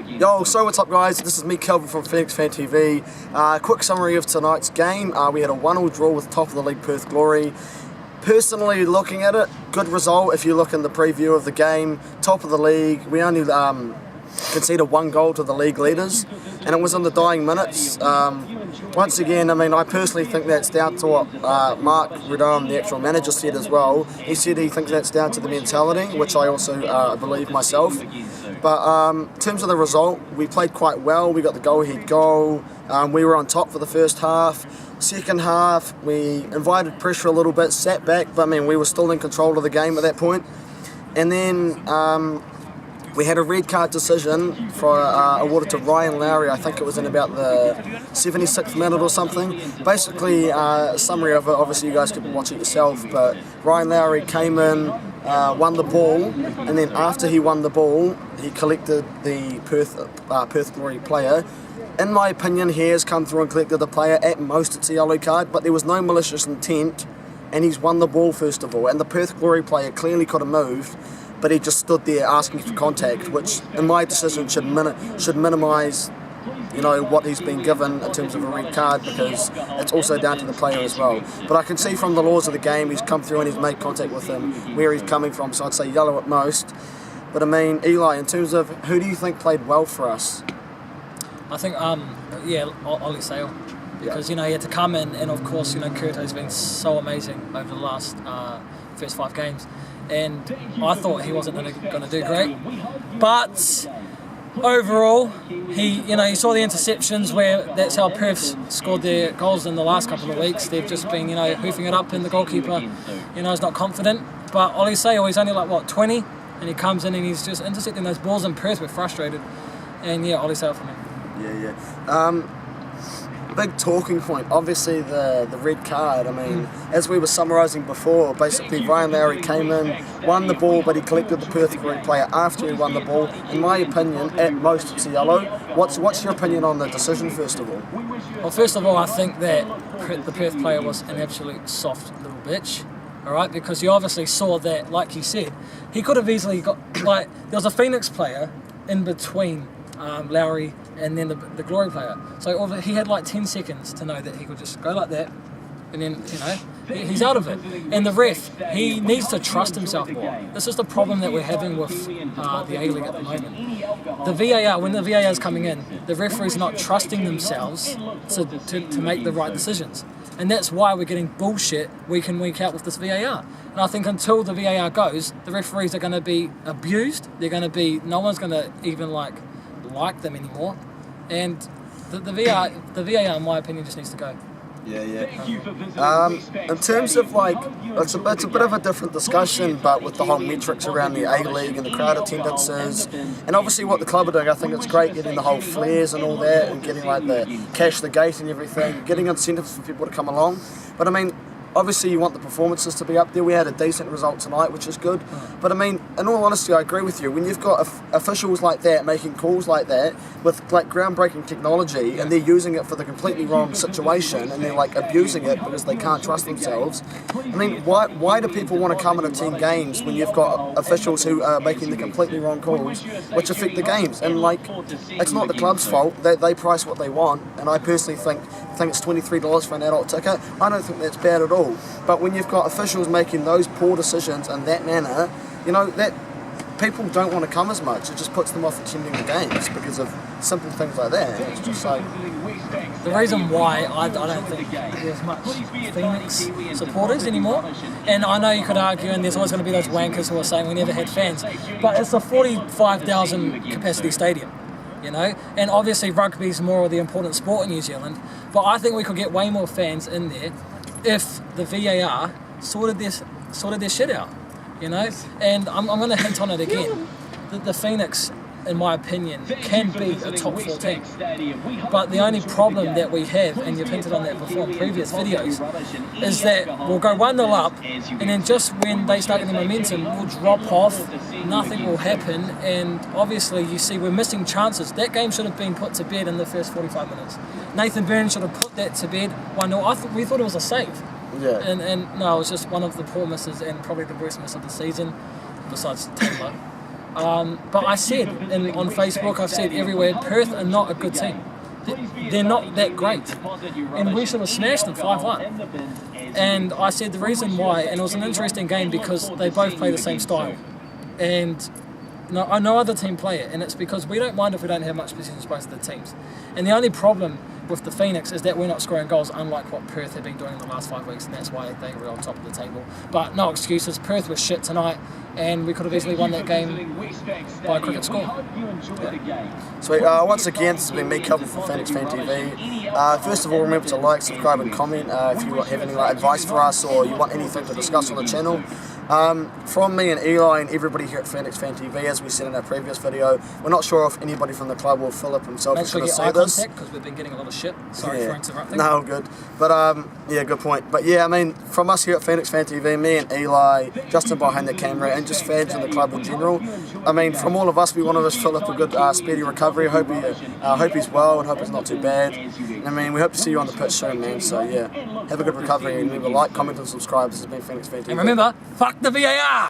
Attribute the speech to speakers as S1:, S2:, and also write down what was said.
S1: Yo, so what's up guys, this is me Kelvin from Phoenix Fan TV. Quick summary of tonight's game. We had a 1-1 draw with top of the league Perth Glory. Personally looking at it, good result if you look in the preview of the game. Top of the league, we only conceded 1 goal to the league leaders and it was in the dying minutes. Once again, I personally think that's down to what Mark Redon, the actual manager, said as well. He said he thinks that's down to the mentality, which I also believe myself. But in terms of the result, we played quite well. We got the go-ahead goal. We were on top for the first half. Second half, we invited pressure a little bit, sat back, but we were still in control of the game at that point. And then we had a red card decision for awarded to Ryan Lowry. I think it was in about the 76th minute or something. Basically, a summary of it, obviously you guys could watch it yourself, but Ryan Lowry came in, won the ball, and then after he won the ball, he collected the Perth Glory player. In my opinion, he has come through and collected the player. At most it's a yellow card, but there was no malicious intent, and he's won the ball first of all, and the Perth Glory player clearly could have moved, but he just stood there asking for contact, which in my decision should minimise what he's been given in terms of a red card, because it's also down to the player as well. But I can see from the laws of the game, he's come through and he's made contact with him where he's coming from, so I'd say yellow at most. But Eli, in terms of who do you think played well for us?
S2: I think, Ollie Sale, because he had to come in, and of course, Kurto's been so amazing over the last first 5 games, and I thought he wasn't going to do great, but overall, he saw the interceptions where that's how Perth scored their goals in the last couple of weeks. They've just been hoofing it up, and the goalkeeper is not confident. But Ollie Sale, he's only like 20, and he comes in and he's just intercepting those balls, and Perth were frustrated, and Ollie Sale for me.
S1: Big talking point, obviously the red card. As we were summarising before, basically Ryan Lowry came in, won the ball, but he collected the Perth Glory player after he won the ball. In my opinion, at most it's a yellow. What's your opinion on the decision, first of all?
S2: Well, first of all, I think that the Perth player was an absolute soft little bitch, alright, because he obviously saw that, like you said, he could have easily got, there was a Phoenix player in between Lowry and then the Glory player. So he had 10 seconds to know that he could just go like that, and then, he's out of it. And the ref, he needs to trust himself more. This is the problem that we're having with the A-League at the moment. The VAR, when the VAR is coming in, the referees are not trusting themselves to make the right decisions. And that's why we're getting bullshit week in, week out with this VAR. And I think until the VAR goes, the referees are going to be abused. They're going to be, no one's going to even like them anymore, and the VAR in my opinion just needs to go.
S1: In terms of it's a bit of a different discussion, but with the whole metrics around the A-League and the crowd attendances, and obviously what the club are doing, I think it's great getting the whole flares and all that, and getting the cash the gate and everything, getting incentives for people to come along. But obviously you want the performances to be up there. We had a decent result tonight, which is good. But in all honesty, I agree with you. When you've got officials like that making calls like that with groundbreaking technology, and they're using it for the completely wrong situation, and they're abusing it because they can't trust themselves. Why do people want to come and attend games when you've got officials who are making the completely wrong calls, which affect the games? And it's not the club's fault. They price what they want, and I personally think it's $23 for an adult ticket. I don't think that's bad at all. But when you've got officials making those poor decisions in that manner, that people don't want to come as much. It just puts them off attending the games because of simple things like that. It's just
S2: the reason why I don't think there's much Phoenix supporters anymore, and I know you could argue, and there's always going to be those wankers who are saying we never had fans, but it's a 45,000 capacity stadium. And obviously rugby's more of the important sport in New Zealand, but I think we could get way more fans in there if the VAR sorted their shit out, And I'm going to hint on it again. The Phoenix, in my opinion, can be a top 4 team. But the only problem that we have, and you've hinted on that before in previous videos, is that we'll go 1-0 up, and then just when they start getting momentum, we'll drop off, nothing will happen, and obviously you see we're missing chances. That game should have been put to bed in the first 45 minutes. Nathan Burns should have put that to bed 1-0. We thought it was a save.
S1: Yeah.
S2: And no, it was just one of the poor misses, and probably the worst miss of the season, besides Taylor. But I said on Facebook, I've said everywhere, Perth are not a good team. They're not that great. And we should have smashed them 5-1. And I said the reason why, and it was an interesting game because they both play the same style. And no other team play it, and it's because we don't mind if we don't have much possession as both of the teams. And the only problem with the Phoenix is that we're not scoring goals, unlike what Perth have been doing in the last 5 weeks, and that's why they were on top of the table. But no excuses, Perth was shit tonight, and we could have easily won that game by a cricket score.
S1: Yeah. Sweet. Once again, this has been me, Kelvin from Phoenix Fan TV. First of all, remember to like, subscribe and comment if you have any advice for us or you want anything to discuss on the channel. From me and Eli and everybody here at Phoenix Fan TV, as we said in our previous video, we're not sure if anybody from the club or Philip himself is going to see this. Make sure you get eye contact because we've been getting a lot of shit. Sorry for interrupting. No, good. But yeah, good point. But yeah, I mean, from us here at Phoenix Fan TV, me and Eli, Justin behind the camera, and just fans in the club in general, I mean, from all of us, we want to wish Philip a good, speedy recovery. Hope he's well and hope it's not too bad. I mean, we hope to see you on the pitch soon, man. So yeah, have a good recovery and remember, like, comment and subscribe. This has been Phoenix Fan TV.
S2: And remember, fuck the VAR!